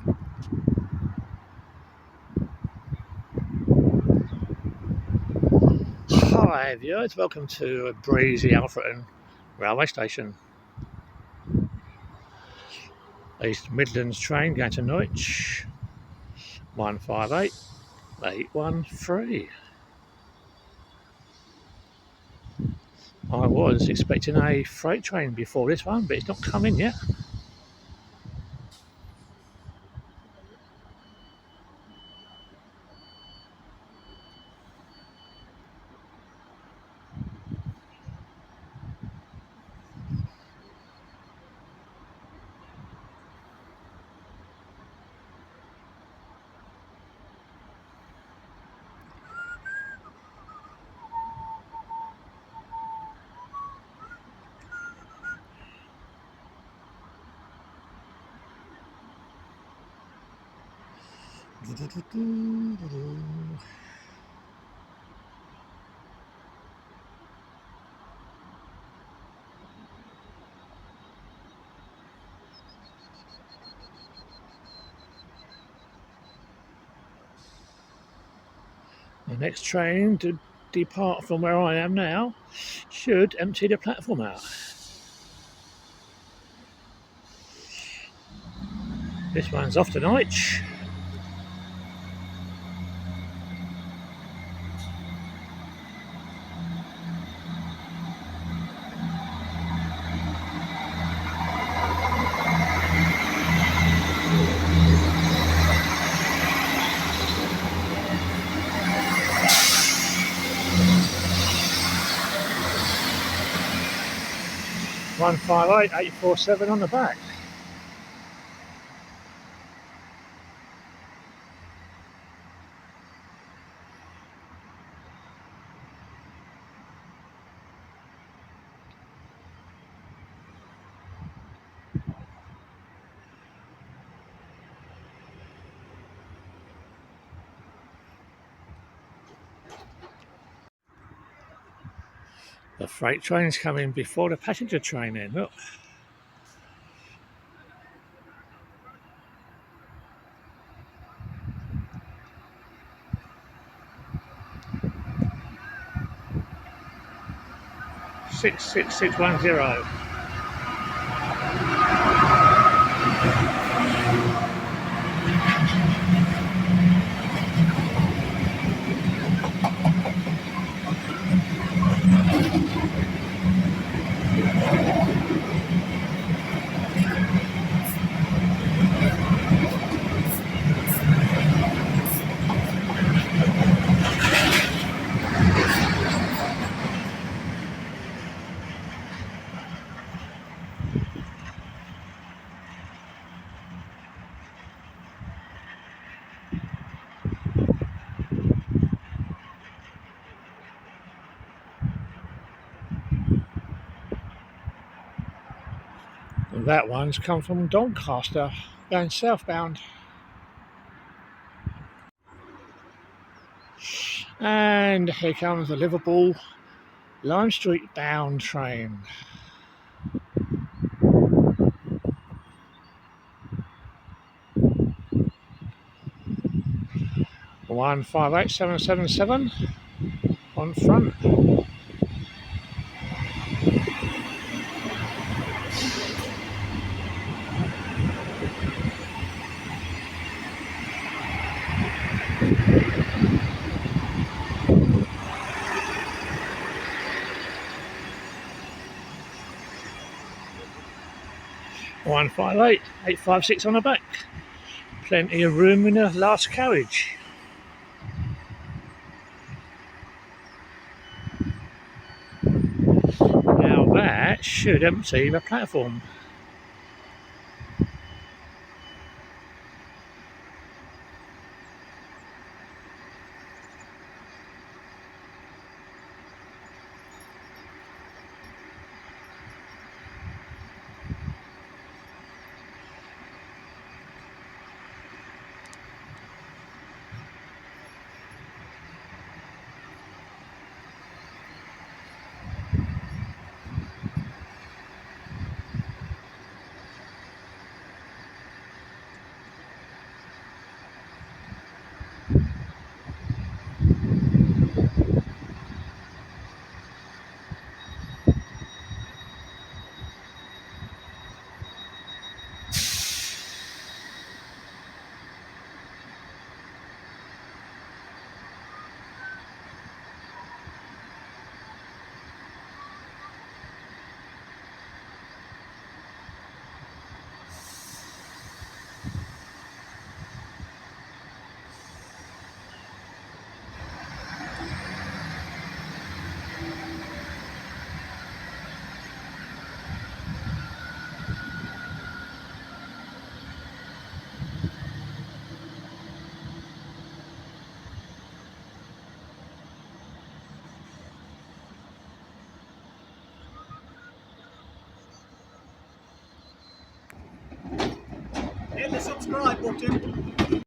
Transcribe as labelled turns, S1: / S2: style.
S1: Hi viewers, welcome to breezy Alfreton railway station. East Midlands train going to Norwich, 158813. I was expecting a freight train before this one, but it's not coming yet. The next train to depart from where I am now should empty the platform out. This one's off to Norwich. One 158847 on the back. The freight train's coming before the passenger train in, look. Six 610. That one's come from Doncaster, going southbound. And here comes the Liverpool Lime Street bound train. One 158777 on front. One 158856 on the back. Plenty of room in the last carriage. Now that should empty the platform.
S2: subscribe button.